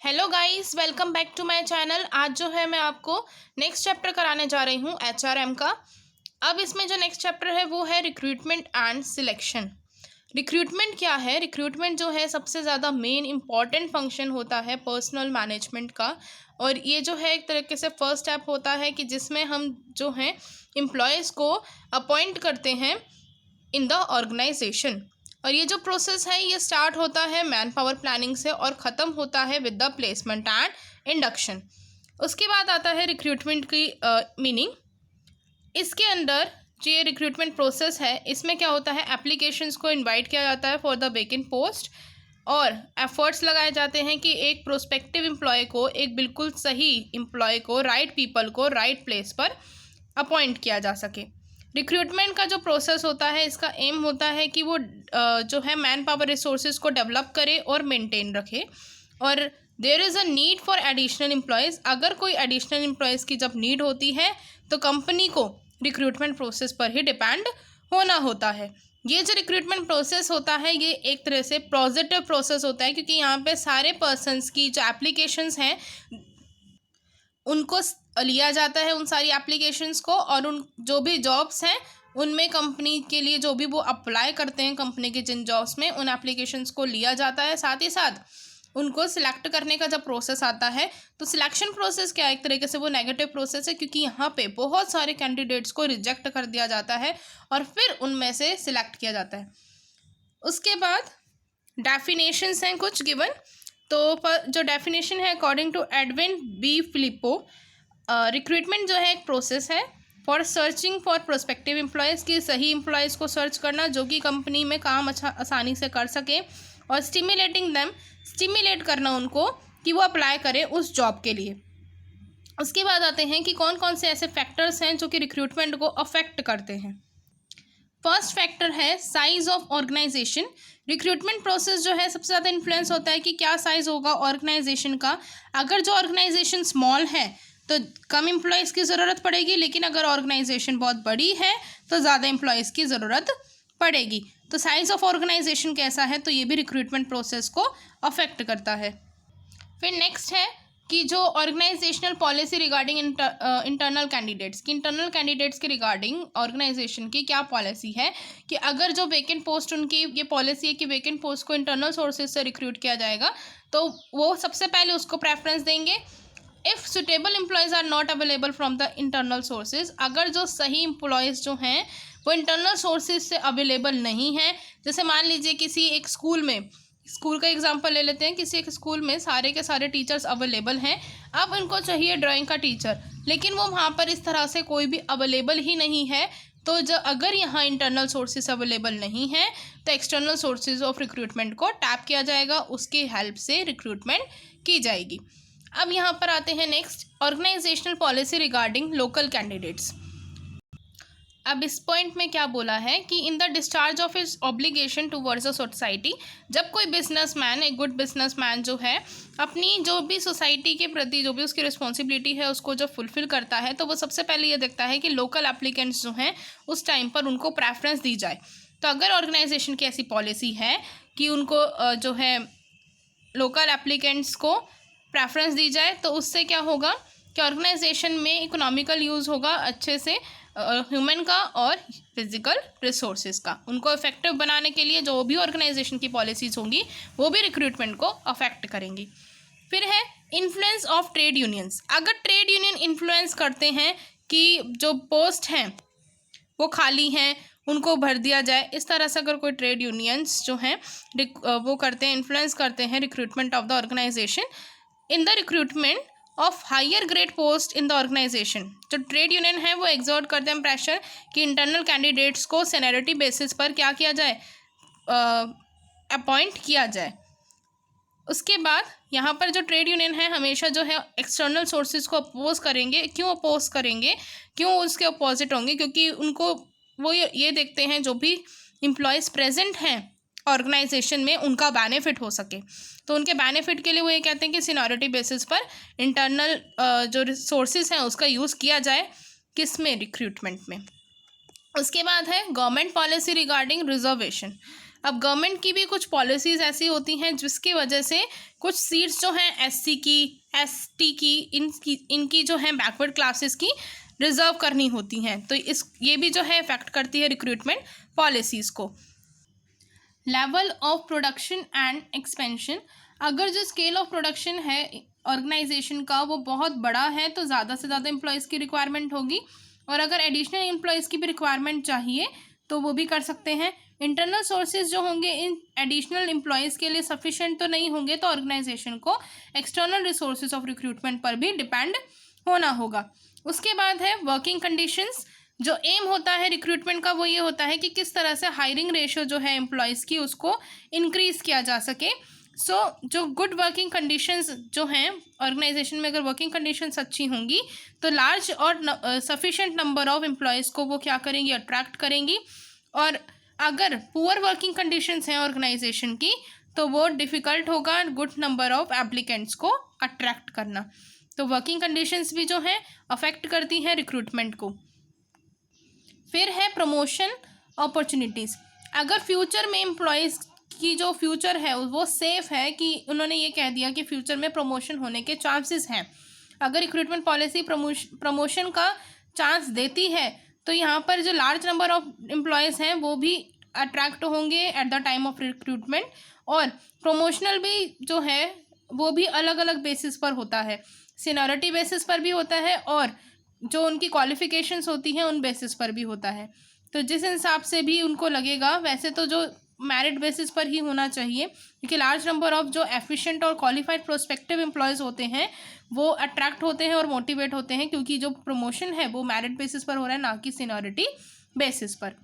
Hello guys, welcome back to my channel. आज जो है मैं आपको नेक्स्ट चैप्टर कराने जा रही हूँ एचआरएम का। अब इसमें जो नेक्स्ट चैप्टर है वो है रिक्रूटमेंट एंड सिलेक्शन। रिक्रूटमेंट क्या है? रिक्रूटमेंट जो है सबसे ज़्यादा मेन इंपॉर्टेंट फंक्शन होता है पर्सनल मैनेजमेंट का। और ये जो है एक तरीके से फर्स्ट स्टेप होता है कि जिसमें हम जो हैं एम्प्लॉयज़ को अपॉइंट करते हैं इन द ऑर्गेनाइजेशन। और ये जो प्रोसेस है ये स्टार्ट होता है मैन पावर प्लानिंग से और ख़त्म होता है with the placement and induction. उसके बाद आता है रिक्रूटमेंट की मीनिंग। इसके अंदर जो ये रिक्रूटमेंट प्रोसेस है इसमें क्या होता है, एप्लीकेशंस को इनवाइट किया जाता है फॉर द वेकेंट पोस्ट और एफर्ट्स लगाए जाते हैं कि एक प्रोस्पेक्टिव एम्प्लॉय को, एक बिल्कुल सही एम्प्लॉय को, राइट पीपल को राइट प्लेस पर अपॉइंट किया जा सके। रिक्रूटमेंट का जो प्रोसेस होता है इसका एम होता है कि वो जो है मैन पावर रिसोर्सेज को डेवलप करे और मेंटेन रखे। और there is a need for additional employees. अगर कोई एडिशनल एम्प्लॉयज़ की जब नीड होती है तो कंपनी को रिक्रूटमेंट प्रोसेस पर ही डिपेंड होना होता है। ये जो रिक्रूटमेंट प्रोसेस होता है ये एक तरह से पॉजिटिव प्रोसेस होता है, क्योंकि यहाँ पे सारे पर्सन्स की जो एप्लीकेशंस हैं उनको लिया जाता है, उन सारी एप्लीकेशंस को, और उन जो भी जॉब्स हैं उनमें कंपनी के लिए जो भी वो अप्लाई करते हैं कंपनी के जिन जॉब्स में, उन एप्लीकेशंस को लिया जाता है। साथ ही साथ उनको सिलेक्ट करने का जब प्रोसेस आता है तो सिलेक्शन प्रोसेस क्या है, एक तरीके से वो नेगेटिव प्रोसेस है, क्योंकि यहाँ पे बहुत सारे कैंडिडेट्स को रिजेक्ट कर दिया जाता है और फिर उनमें से सिलेक्ट किया जाता है। उसके बाद डेफिनेशंस हैं कुछ गिवन। तो जो डेफिनेशन है according to Edwin B Flippo, recruitment जो है एक प्रोसेस है for searching for prospective employees की सही एम्प्लॉयज़ को सर्च करना जो कि कंपनी में काम अच्छा आसानी से कर सके, और स्टिमुलेटिंग देम, स्टिमुलेट करना उनको कि वो अप्लाई करें उस जॉब के लिए। उसके बाद आते हैं कि कौन कौन से ऐसे फैक्टर्स हैं जो कि रिक्रूटमेंट को अफेक्ट करते हैं। फर्स्ट फैक्टर है size of organisation. Recruitment process जो है सबसे ज़्यादा इन्फ्लुएंस होता है कि क्या साइज होगा ऑर्गेनाइजेशन का। अगर जो ऑर्गेनाइजेशन स्मॉल है तो कम एम्प्लॉयज़ की ज़रूरत पड़ेगी, लेकिन अगर ऑर्गेनाइजेशन बहुत बड़ी है तो ज़्यादा एम्प्लॉयज़ की ज़रूरत पड़ेगी। तो साइज ऑफ ऑर्गेनाइजेशन कैसा है तो ये भी रिक्रूटमेंट प्रोसेस को अफेक्ट करता है। फिर नेक्स्ट है कि जो organisational policy regarding internal candidates की, इंटरनल कैंडिडेट्स के रिगार्डिंग ऑर्गेनाइजेशन की क्या पॉलिसी है कि अगर जो वेकेंट पोस्ट, उनकी ये पॉलिसी है कि वेकेंट पोस्ट को इंटरनल सोर्सेज से रिक्रूट किया जाएगा तो वो सबसे पहले उसको प्रेफरेंस देंगे। If suitable employees are not available from the internal sources, अगर जो सही एम्प्लॉयज़ जो हैं वो इंटरनल सोर्सेज से अवेलेबल नहीं है, जैसे मान लीजिए किसी एक स्कूल में, स्कूल का एग्जांपल ले लेते हैं, किसी एक स्कूल में सारे के सारे टीचर्स अवेलेबल हैं, अब उनको चाहिए ड्राइंग का टीचर, लेकिन वो वहाँ पर इस तरह से कोई भी अवेलेबल ही नहीं है, तो जो अगर यहाँ इंटरनल सोर्सेज अवेलेबल नहीं है तो एक्सटर्नल सोर्सेज ऑफ रिक्रूटमेंट को टैप किया जाएगा, उसकी हेल्प से रिक्रूटमेंट की जाएगी। अब यहाँ पर आते हैं next, organisational policy regarding local candidates. अब इस पॉइंट में क्या बोला है कि in the discharge of his obligation towards a society, जब कोई बिजनेसमैन, एक गुड बिजनेसमैन जो है अपनी जो भी सोसाइटी के प्रति जो भी उसकी रिस्पॉन्सिबिलिटी है उसको जब फुलफिल करता है तो वो सबसे पहले ये देखता है कि लोकल एप्लीकेंट्स जो हैं उस टाइम पर उनको प्रेफरेंस दी जाए। तो अगर ऑर्गेनाइजेशन की ऐसी पॉलिसी है कि उनको जो है लोकल एप्लीकेंट्स को प्रेफरेंस दी जाए तो उससे क्या होगा कि ऑर्गेनाइजेशन में इकोनॉमिकल यूज़ होगा अच्छे से ह्यूमन का और फिजिकल रिसोर्सेज का। उनको इफेक्टिव बनाने के लिए जो भी ऑर्गेनाइजेशन की पॉलिसीज़ होंगी वो भी रिक्रूटमेंट को अफेक्ट करेंगी। फिर है इन्फ्लुएंस ऑफ ट्रेड यूनियंस। अगर ट्रेड यूनियन इन्फ्लुएंस करते हैं कि जो पोस्ट हैं वो खाली हैं उनको भर दिया जाए, इस तरह से अगर कोई ट्रेड यूनियंस जो हैं वो करते हैं, इन्फ्लुएंस करते हैं recruitment of the organisation in the recruitment of higher grade post in the organisation, जो ट्रेड यूनियन है वो एग्जर्ट करते हैं प्रेशर कि इंटरनल कैंडिडेट्स को सीनियरिटी बेसिस पर क्या किया जाए, अपॉइंट किया जाए। उसके बाद यहाँ पर जो ट्रेड यूनियन है हमेशा जो है एक्सटर्नल सोर्सेज को अपोज करेंगे। क्यों अपोज करेंगे, क्यों उसके अपोजिट होंगे, क्योंकि उनको वो ये देखते हैं जो भी एम्प्लॉयज़ प्रेजेंट हैं ऑर्गेनाइजेशन में उनका बेनिफिट हो सके, तो उनके बेनिफिट के लिए वो ये कहते हैं कि सीनियरिटी बेसिस पर इंटरनल जो रिसोर्सेज हैं उसका यूज़ किया जाए, किस में, रिक्रूटमेंट में। उसके बाद है गवर्नमेंट पॉलिसी रिगार्डिंग रिजर्वेशन। अब गवर्नमेंट की भी कुछ पॉलिसीज़ ऐसी होती हैं जिसकी वजह से कुछ सीट्स जो हैं एससी की, एसटी की, इनकी जो हैं बैकवर्ड क्लासेस की रिजर्व करनी होती हैं। तो ये भी जो है इफेक्ट करती है रिक्रूटमेंट पॉलिसीज़ को। Level of production and expansion, अगर जो स्केल ऑफ प्रोडक्शन है ऑर्गेनाइजेशन का वो बहुत बड़ा है तो ज़्यादा से ज़्यादा एम्प्लॉयज़ की रिक्वायरमेंट होगी, और अगर एडिशनल एम्प्लॉयज़ की भी रिक्वायरमेंट चाहिए तो वो भी कर सकते हैं। इंटरनल सोर्सेज जो होंगे इन एडिशनल एम्प्लॉयज़ के लिए सफिशेंट तो नहीं होंगे, तो ऑर्गेनाइजेशन को एक्सटर्नल रिसोर्सेज ऑफ रिक्रूटमेंट पर भी डिपेंड होना होगा। उसके बाद है वर्किंग कंडीशंस। जो एम होता है रिक्रूटमेंट का वो ये होता है कि किस तरह से हायरिंग रेशियो जो है एम्प्लॉयज़ की उसको इंक्रीज़ किया जा सके। जो गुड वर्किंग कंडीशंस जो हैं ऑर्गेनाइजेशन में, अगर वर्किंग कंडीशंस अच्छी होंगी तो लार्ज और सफिशेंट नंबर ऑफ एम्प्लॉयज़ को वो क्या करेंगी, अट्रैक्ट करेंगी। और अगर पुअर वर्किंग कंडीशंस हैं ऑर्गेनाइजेशन की तो वो डिफ़िकल्ट होगा गुड नंबर ऑफ एप्लीकेंट्स को अट्रैक्ट करना। तो वर्किंग कंडीशंस भी जो हैं अफेक्ट करती हैं रिक्रूटमेंट को। फिर है प्रमोशन अपॉर्चुनिटीज़। अगर फ्यूचर में एम्प्लॉयज़ की जो फ्यूचर है वो सेफ़ है, कि उन्होंने ये कह दिया कि फ्यूचर में प्रमोशन होने के चांसेस हैं, अगर रिक्रूटमेंट पॉलिसी प्रमोशन का चांस देती है तो यहाँ पर जो लार्ज नंबर ऑफ एम्प्लॉयज़ हैं वो भी अट्रैक्ट होंगे at the time of recruitment. और प्रमोशनल भी जो है वो भी अलग अलग बेसिस पर होता है, सीनियरिटी बेसिस पर भी होता है और जो उनकी क्वालिफिकेशंस होती हैं उन बेसिस पर भी होता है। तो जिस हिसाब से भी उनको लगेगा, वैसे तो जो मेरिट बेसिस पर ही होना चाहिए, क्योंकि लार्ज नंबर ऑफ जो एफिशिएंट और क्वालिफाइड प्रोस्पेक्टिव एम्प्लॉयज़ होते हैं वो अट्रैक्ट होते हैं और मोटिवेट होते हैं, क्योंकि जो प्रमोशन है वो मेरिट बेसिस पर हो रहा है, ना कि सीनियरिटी बेसिस पर।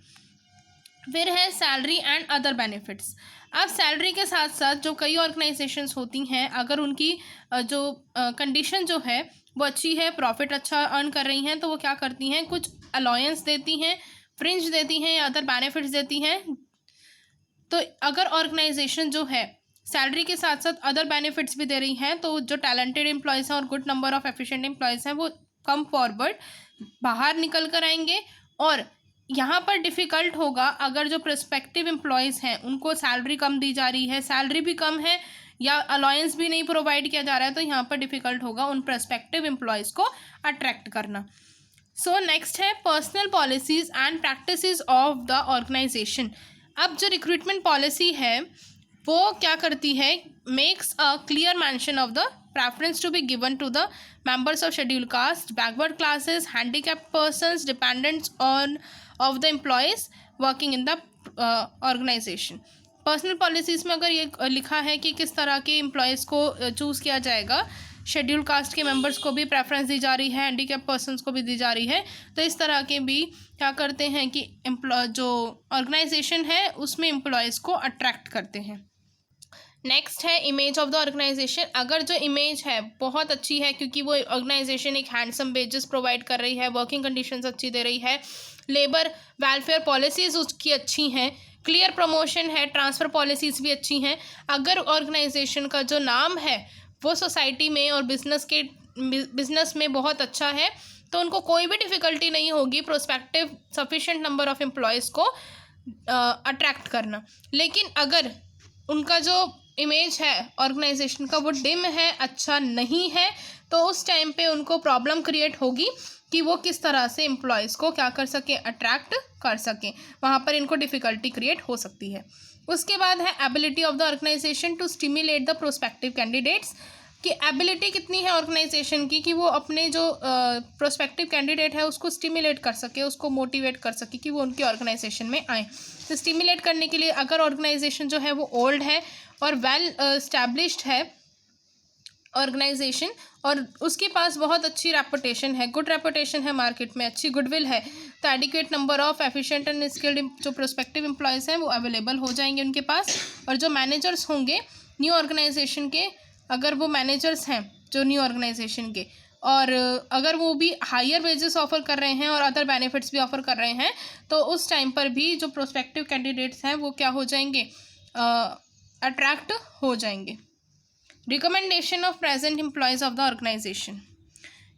फिर है सैलरी एंड अदर बेनिफिट्स। अब सैलरी के साथ साथ जो कई ऑर्गेनाइजेशंस होती हैं, अगर उनकी जो कंडीशन जो है वो अच्छी है, प्रॉफिट अच्छा अर्न कर रही हैं, तो वो क्या करती हैं, कुछ अलाउंस देती हैं, फ्रिंज देती हैं या अदर बेनिफिट्स देती हैं। तो अगर ऑर्गेनाइजेशन जो है सैलरी के साथ साथ अदर बेनिफिट्स भी दे रही हैं तो जो टैलेंटेड एम्प्लॉयज़ हैं और good number of efficient employees हैं वो कम फॉरवर्ड बाहर निकल कर आएंगे। और यहाँ पर डिफ़िकल्ट होगा अगर जो प्रोस्पेक्टिव एम्प्लॉयज़ हैं उनको सैलरी कम दी जा रही है, सैलरी भी कम है या अलाउंस भी नहीं प्रोवाइड किया जा रहा है, तो यहाँ पर डिफ़िकल्ट होगा उन प्रोस्पेक्टिव एम्प्लॉयज़ को अट्रैक्ट करना। सो नेक्स्ट है personal policies and practices of the organisation. अब जो रिक्रूटमेंट पॉलिसी है वो क्या करती है, makes a clear mention of the preference to be given to the members of scheduled caste, backward classes, handicapped persons, dependents on of the employees working in the organization। Personal policies में अगर ये लिखा है कि किस तरह के employees को चूज़ किया जाएगा, शेड्यूल कास्ट के मेंबर्स को भी प्रेफरेंस दी जा रही है, हैंडीकैप पर्सनस को भी दी जा रही है, तो इस तरह के भी क्या करते हैं कि जो ऑर्गेनाइजेशन है उसमें एम्प्लॉयज़ को अट्रैक्ट करते हैं। नेक्स्ट है इमेज ऑफ द ऑर्गेनाइजेशन। अगर जो इमेज है बहुत अच्छी है, क्योंकि वो ऑर्गेनाइजेशन एक हैंडसम वेजेस प्रोवाइड कर रही है, वर्किंग कंडीशंस अच्छी दे रही है, लेबर वेलफेयर पॉलिसीज़ उसकी अच्छी हैं, क्लियर प्रमोशन है, ट्रांसफ़र पॉलिसीज़ भी अच्छी हैं, अगर ऑर्गेनाइजेशन का जो नाम है वो सोसाइटी में और बिजनेस में बहुत अच्छा है, तो उनको कोई भी डिफ़िकल्टी नहीं होगी prospective sufficient number of employees को अट्रैक्ट करना। लेकिन अगर उनका जो इमेज है ऑर्गेनाइजेशन का वो डिम है, अच्छा नहीं है, तो उस टाइम पे उनको प्रॉब्लम क्रिएट होगी कि वो किस तरह से एम्प्लॉयज़ को क्या कर सकें, अट्रैक्ट कर सकें, वहाँ पर इनको डिफ़िकल्टी क्रिएट हो सकती है। उसके बाद है ability of the organisation to stimulate the prospective candidates, कि एबिलिटी कितनी है ऑर्गेनाइजेशन की कि वो अपने जो प्रोस्पेक्टिव कैंडिडेट है उसको स्टिमुलेट कर सके, उसको मोटिवेट कर सके कि वो उनकी ऑर्गेनाइजेशन में आए। तो स्टिमुलेट करने के लिए अगर ऑर्गेनाइजेशन जो है वो ओल्ड है और वेल एस्टैब्लिश्ड है ऑर्गेनाइजेशन और उसके पास बहुत अच्छी रेपुटेशन है, गुड रेपुटेशन है मार्केट में, अच्छी गुडविल है, तो adequate number of efficient and skilled जो प्रोस्पेक्टिव एम्प्लॉयज़ हैं वो अवेलेबल हो जाएंगे उनके पास। और जो मैनेजर्स होंगे न्यू ऑर्गेनाइजेशन के, अगर वो मैनेजर्स हैं जो न्यू ऑर्गेनाइजेशन के और अगर वो भी हायर वेजेस ऑफ़र कर रहे हैं और अदर बेनिफिट्स भी ऑफ़र कर रहे हैं, तो उस टाइम पर भी जो प्रोस्पेक्टिव कैंडिडेट्स हैं वो क्या हो जाएंगे, अट्रैक्ट हो जाएंगे। Recommendation of present employees of the organisation,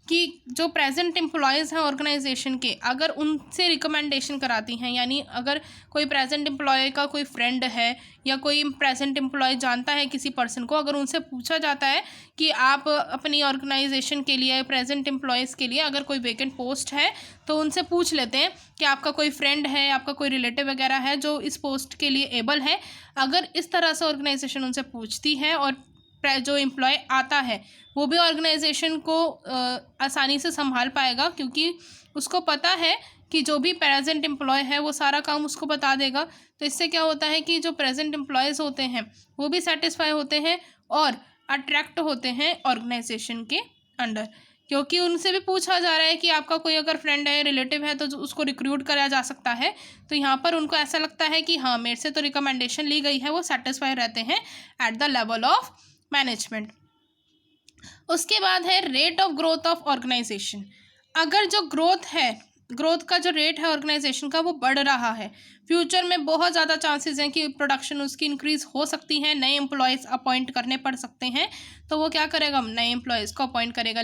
कि जो प्रेजेंट एम्प्लॉयज़ हैं ऑर्गेनाइजेशन के, अगर उनसे रिकमेंडेशन कराती हैं, यानी अगर कोई प्रेजेंट एम्प्लॉय का कोई फ्रेंड है या कोई प्रेजेंट एम्प्लॉय जानता है किसी पर्सन को, अगर उनसे पूछा जाता है कि आप अपनी ऑर्गेनाइजेशन के लिए, प्रेजेंट एम्प्लॉयज़ के लिए अगर कोई वेकेंट पोस्ट है, तो उनसे पूछ लेते हैं कि आपका कोई फ्रेंड है, आपका कोई रिलेटिव वगैरह है जो इस पोस्ट के लिए एबल है। अगर इस तरह से ऑर्गेनाइजेशन उनसे पूछती है और जो एम्प्लॉय आता है वो भी ऑर्गेनाइजेशन को आसानी से संभाल पाएगा, क्योंकि उसको पता है कि जो भी प्रेजेंट एम्प्लॉय है वो सारा काम उसको बता देगा। तो इससे क्या होता है कि जो प्रेजेंट एम्प्लॉयज़ होते हैं वो भी सेटिस्फाई होते हैं और अट्रैक्ट होते हैं ऑर्गेनाइजेशन के अंडर, क्योंकि उनसे भी पूछा जा रहा है कि आपका कोई अगर फ्रेंड है, रिलेटिव है, तो उसको रिक्रूट करा जा सकता है। तो यहाँ पर उनको ऐसा लगता है कि हाँ, मेरे से तो रिकमेंडेशन ली गई है, वो सेटिस्फाई रहते हैं at the level of management. उसके बाद है rate of growth of organisation. अगर जो ग्रोथ है, ग्रोथ का जो रेट है ऑर्गेनाइजेशन का वो बढ़ रहा है, फ्यूचर में बहुत ज़्यादा चांसेस हैं कि प्रोडक्शन उसकी इंक्रीज़ हो सकती है, नए एम्प्लॉयज़ अपॉइंट करने पड़ सकते हैं, तो वो क्या करेगा, नए एम्प्लॉयज़ को अपॉइंट करेगा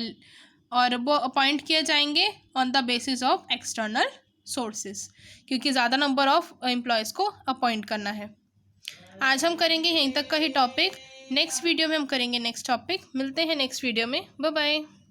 और वो अपॉइंट किए जाएंगे on the basis of external sources, क्योंकि ज़्यादा नंबर ऑफ एम्प्लॉयज़ को अपॉइंट करना है। आज हम करेंगे यहीं तक का ही टॉपिक, नेक्स्ट वीडियो में हम करेंगे नेक्स्ट टॉपिक। मिलते हैं नेक्स्ट वीडियो में, बाय बाय।